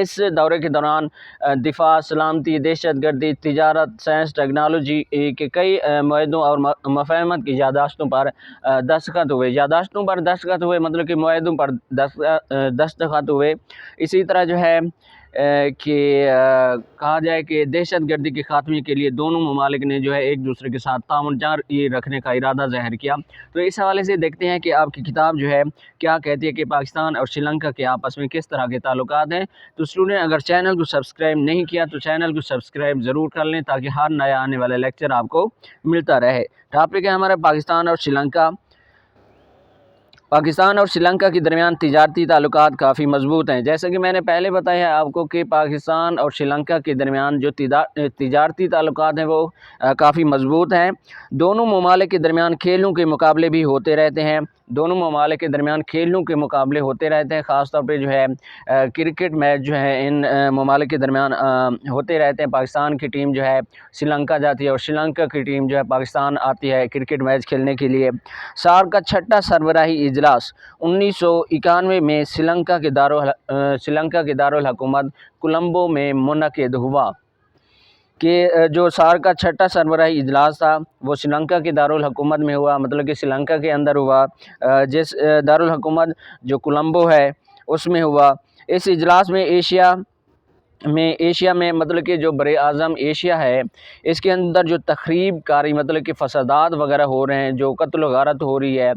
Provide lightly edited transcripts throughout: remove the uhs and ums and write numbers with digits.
اس دورے کے دوران دفاع، سلامتی، دہشت گردی، تجارت، سائنس، ٹیکنالوجی کے کئی معاہدوں اور مفاہمت کی یادداشتوں پر دستخط ہوئے مطلب کہ معاہدوں پر دستخط ہوئے۔ اسی طرح جو ہے کہ کہا جائے کہ دہشت گردی کے خاتمے کے لیے دونوں ممالک نے جو ہے ایک دوسرے کے ساتھ تعاون جاری رکھنے کا ارادہ ظاہر کیا۔ تو اس حوالے سے دیکھتے ہیں کہ آپ کی کتاب جو ہے کیا کہتی ہے کہ پاکستان اور سری لنکا کے آپس میں کس طرح کے تعلقات ہیں۔ تو اسٹوڈنٹ اگر چینل کو سبسکرائب نہیں کیا تو چینل کو سبسکرائب ضرور کر لیں تاکہ ہر نیا آنے والا لیکچر آپ کو ملتا رہے۔ ٹاپک ہے ہمارا پاکستان اور سری لنکا۔ پاکستان اور سری لنکا کے درمیان تجارتی تعلقات کافی مضبوط ہیں۔ جیسا کہ میں نے پہلے بتایا آپ کو کہ پاکستان اور سری لنکا کے درمیان جو تجارتی تعلقات ہیں وہ کافی مضبوط ہیں۔ دونوں ممالک کے درمیان کھیلوں کے مقابلے بھی ہوتے رہتے ہیں۔ خاص طور پہ جو ہے کرکٹ میچ جو ہے ان ممالک کے درمیان ہوتے رہتے ہیں۔ پاکستان کی ٹیم جو ہے سری لنکا جاتی ہے اور سری لنکا کی ٹیم جو ہے پاکستان آتی ہے کرکٹ میچ کھیلنے کے لیے۔ سارک کا چھٹا سربراہی اجلاس 1991 میں سری لنکا کے دارالحکومت کولمبو میں منعقد ہوا۔ کہ جو سارک کا چھٹا سربراہی اجلاس تھا وہ سری لنکا کے دارالحکومت میں ہوا، مطلب کہ سری لنکا کے اندر ہوا، جس دارالحکومت جو کولمبو ہے اس میں ہوا۔ اس اجلاس میں ایشیا میں مطلب کہ جو بر اعظم ایشیا ہے اس کے اندر جو تخریب کاری مطلب کہ فسادات وغیرہ ہو رہے ہیں، جو قتل و غارت ہو رہی ہے،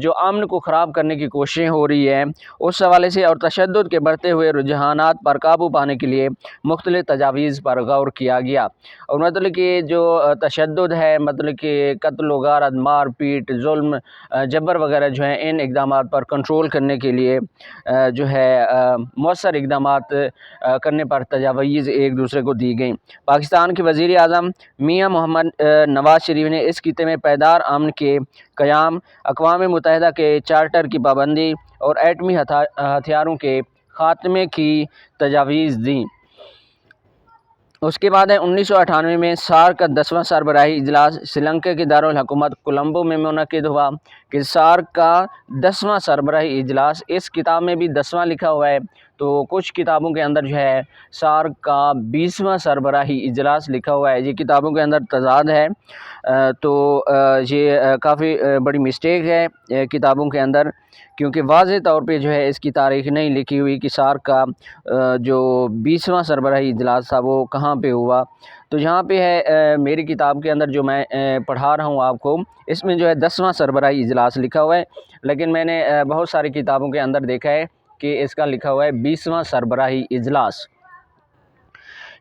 جو امن کو خراب کرنے کی کوششیں ہو رہی ہیں، اس حوالے سے اور تشدد کے بڑھتے ہوئے رجحانات پر قابو پانے کے لیے مختلف تجاویز پر غور کیا گیا۔ اور مطلب کہ جو تشدد ہے مطلب کہ قتل و غارت، مار پیٹ، ظلم، جبر وغیرہ جو ہیں ان اقدامات پر کنٹرول کرنے کے لیے جو ہے مؤثر اقدامات کرنے پر تجاویز ایک دوسرے کو دی گئیں۔ پاکستان کے وزیر اعظم میاں محمد نواز شریف نے اس خطے میں پائیدار امن کے قیام، اقوام متحدہ کے چارٹر کی پابندی اور ایٹمی ہتھیاروں کے خاتمے کی تجاویز دیں۔ اس کے بعد 1998 میں سارک کا 10واں سربراہی اجلاس سری لنکا کے دارالحکومت کولمبو میں منعقد ہوا۔ کہ سارک کا 10واں سربراہی اجلاس، اس کتاب میں بھی 10واں لکھا ہوا ہے تو کچھ کتابوں کے اندر جو ہے سارک کا 20واں سربراہی اجلاس لکھا ہوا ہے۔ یہ کتابوں کے اندر تضاد ہے، تو یہ کافی بڑی مسٹیک ہے کتابوں کے اندر، کیونکہ واضح طور پہ جو ہے اس کی تاریخ نہیں لکھی ہوئی کہ سارک کا جو 20واں سربراہی اجلاس تھا وہ کہاں پہ ہوا۔ تو یہاں پہ ہے میری کتاب کے اندر جو میں پڑھا رہا ہوں آپ کو، اس میں جو ہے 10واں سربراہی اجلاس لکھا ہوا ہے، لیکن میں نے بہت ساری کتابوں کے اندر دیکھا ہے کہ اس کا لکھا ہوا ہے 20واں سربراہی اجلاس۔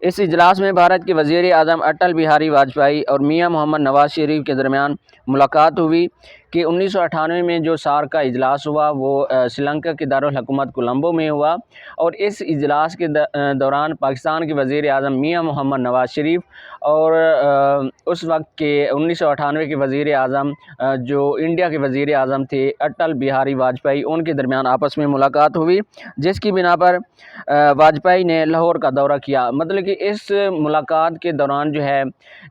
اس اجلاس میں بھارت کے وزیر اعظم اٹل بہاری واجپئی اور میاں محمد نواز شریف کے درمیان ملاقات ہوئی۔ کہ 1998 میں جو سارک کا اجلاس ہوا وہ سری لنکا کے دارالحکومت کولمبو میں ہوا، اور اس اجلاس کے دوران پاکستان کے وزیر اعظم میاں محمد نواز شریف اور اس وقت کے 1998 کے وزیر اعظم جو انڈیا کے وزیر اعظم تھے اٹل بہاری واجپئی، ان کے درمیان آپس میں ملاقات ہوئی، جس کی بنا پر واجپئی نے لاہور کا دورہ کیا۔ مطلب کہ اس ملاقات کے دوران جو ہے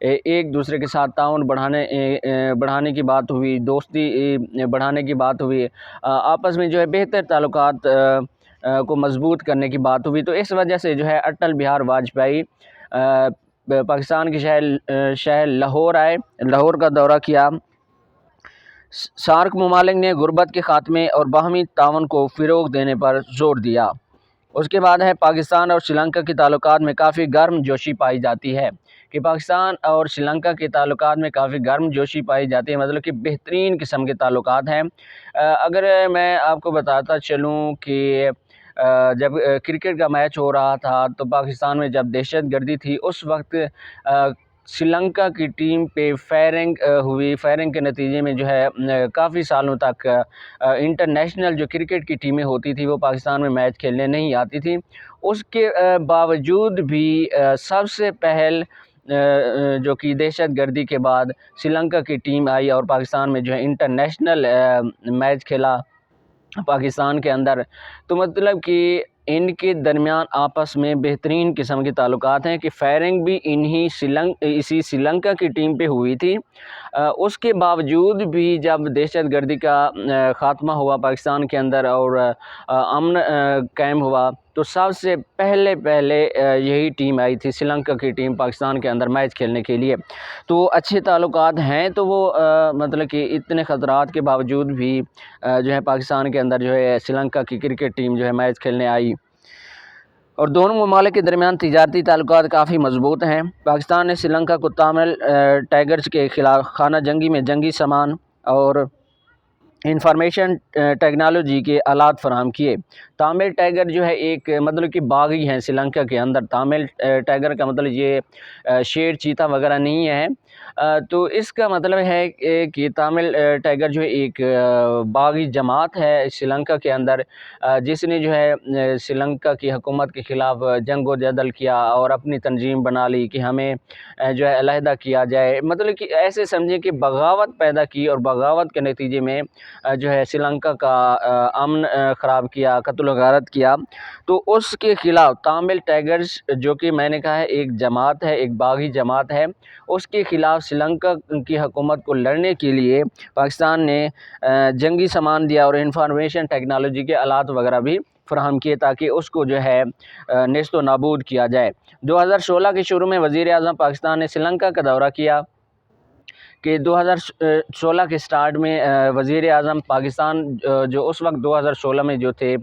ایک دوسرے کے ساتھ تعاون بڑھانے کی بات ہوئی، دوستی بڑھانے کی بات ہوئی، آپس میں جو ہے بہتر تعلقات کو مضبوط کرنے کی بات ہوئی۔ تو اس وجہ سے جو ہے اٹل بہاری واجپئی پاکستان کے شہر لاہور آئے، لاہور کا دورہ کیا۔ سارک ممالک نے غربت کے خاتمے اور باہمی تعاون کو فروغ دینے پر زور دیا۔ اس کے بعد ہے پاکستان اور سری لنکا کے تعلقات میں کافی گرم جوشی پائی جاتی ہے۔ کہ پاکستان اور سری لنکا کے تعلقات میں کافی گرم جوشی پائی جاتی ہے، مطلب کہ بہترین قسم کے تعلقات ہیں۔ اگر میں آپ کو بتاتا چلوں کہ جب کرکٹ کا میچ ہو رہا تھا تو پاکستان میں جب دہشت گردی تھی اس وقت سری لنکا کی ٹیم پہ فائرنگ ہوئی، فائرنگ کے نتیجے میں جو ہے کافی سالوں تک انٹرنیشنل جو کرکٹ کی ٹیمیں ہوتی تھی وہ پاکستان میں میچ کھیلنے نہیں آتی تھی۔ اس کے باوجود بھی سب سے پہل جو کہ دہشت گردی کے بعد سری لنکا کی ٹیم آئی اور پاکستان میں جو ہے انٹرنیشنل میچ کھیلا پاکستان کے اندر۔ تو مطلب کہ ان کے درمیان آپس میں بہترین قسم کے تعلقات ہیں کہ فائرنگ بھی اسی سری لنکا کی ٹیم پہ ہوئی تھی۔ اس کے باوجود بھی جب دہشت گردی کا خاتمہ ہوا پاکستان کے اندر اور امن قائم ہوا تو سب سے پہلے یہی ٹیم آئی تھی، سری لنکا کی ٹیم پاکستان کے اندر میچ کھیلنے کے لیے۔ تو اچھے تعلقات ہیں، تو وہ مطلب کہ اتنے خطرات کے باوجود بھی جو ہے پاکستان کے اندر جو ہے سری لنکا کی کرکٹ ٹیم جو ہے میچ کھیلنے آئی، اور دونوں ممالک کے درمیان تجارتی تعلقات کافی مضبوط ہیں۔ پاکستان نے سری لنکا کو تامل ٹائیگرز کے خلاف خانہ جنگی میں جنگی سامان اور انفارمیشن ٹیکنالوجی کے آلات فراہم کیے۔ تامل ٹائیگر جو ہے ایک مطلب کہ باغی ہیں سری لنکا کے اندر۔ تامل ٹائیگر کا مطلب یہ شیر چیتا وغیرہ نہیں ہے، تو اس کا مطلب ہے کہ تامل ٹائیگر جو ہے ایک باغی جماعت ہے سری لنکا کے اندر، جس نے جو ہے سری لنکا کی حکومت کے خلاف جنگ و جدل کیا اور اپنی تنظیم بنا لی کہ ہمیں جو ہے علیحدہ کیا جائے، مطلب کہ ایسے سمجھیں کہ بغاوت پیدا کی، اور بغاوت کے نتیجے میں جو ہے سری لنکا کا امن خراب کیا، قتل و غارت کیا۔ تو اس کے خلاف تامل ٹائیگرز، جو کہ میں نے کہا ہے ایک جماعت ہے، ایک باغی جماعت ہے، اس کے خلاف سری لنکا کی حکومت کو لڑنے کے لیے پاکستان نے جنگی سامان دیا اور انفارمیشن ٹیکنالوجی کے آلات وغیرہ بھی فراہم کیے تاکہ اس کو جو ہے نیست و نابود کیا جائے۔ 2016 کے شروع میں وزیر اعظم پاکستان نے سری لنکا کا دورہ کیا کہ 2016 کے سٹارٹ میں وزیر اعظم پاکستان جو اس وقت 2016 میں جو تھے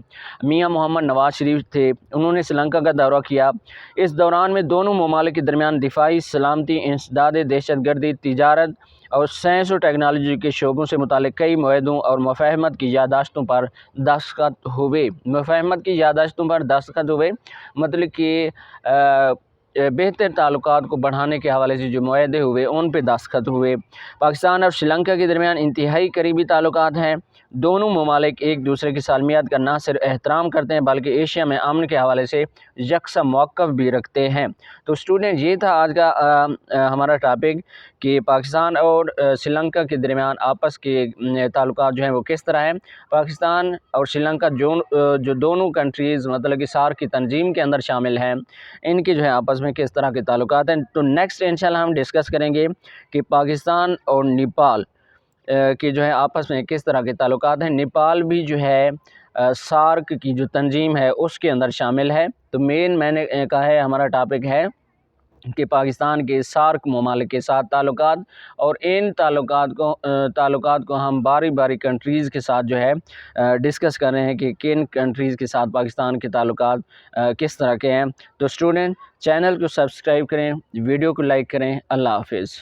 میاں محمد نواز شریف تھے، انہوں نے سری لنکا کا دورہ کیا۔ اس دوران میں دونوں ممالک کے درمیان دفاعی، سلامتی، انسداد دہشت گردی، تجارت اور سائنس و ٹیکنالوجی کے شعبوں سے متعلق کئی معاہدوں اور مفاہمت کی یادداشتوں پر دستخط ہوئے۔ مفاہمت کی یادداشتوں پر دستخط ہوئے مطلب کہ بہتر تعلقات کو بڑھانے کے حوالے سے جو معاہدے ہوئے ان پہ دستخط ہوئے۔ پاکستان اور سری لنکا کے درمیان انتہائی قریبی تعلقات ہیں۔ دونوں ممالک ایک دوسرے کی سالمیت کا نہ صرف احترام کرتے ہیں بلکہ ایشیا میں امن کے حوالے سے یکساں موقف بھی رکھتے ہیں۔ تو اسٹوڈنٹ، یہ تھا آج کا ہمارا ٹاپک کہ پاکستان اور سری لنکا کے درمیان آپس کے تعلقات جو ہیں وہ کس طرح ہیں۔ پاکستان اور سری لنکا جو دونوں کنٹریز مطلب کہ سارک کی تنظیم کے اندر شامل ہیں، ان کے جو ہے آپس میں کس طرح کے تعلقات ہیں۔ تو نیکسٹ انشاءاللہ ہم ڈسکس کریں گے کہ پاکستان اور نیپال کے جو ہے آپس میں کس طرح کے تعلقات ہیں۔ نیپال بھی جو ہے سارک کی جو تنظیم ہے اس کے اندر شامل ہے۔ تو میں نے کہا ہے ہمارا ٹاپک ہے کہ پاکستان کے سارک ممالک کے ساتھ تعلقات، اور ان تعلقات کو ہم باری کنٹریز کے ساتھ جو ہے ڈسکس کر رہے ہیں کہ کن کنٹریز کے ساتھ پاکستان کے تعلقات کس طرح کے ہیں۔ تو اسٹوڈنٹ، چینل کو سبسکرائب کریں، ویڈیو کو لائک کریں۔ اللہ حافظ۔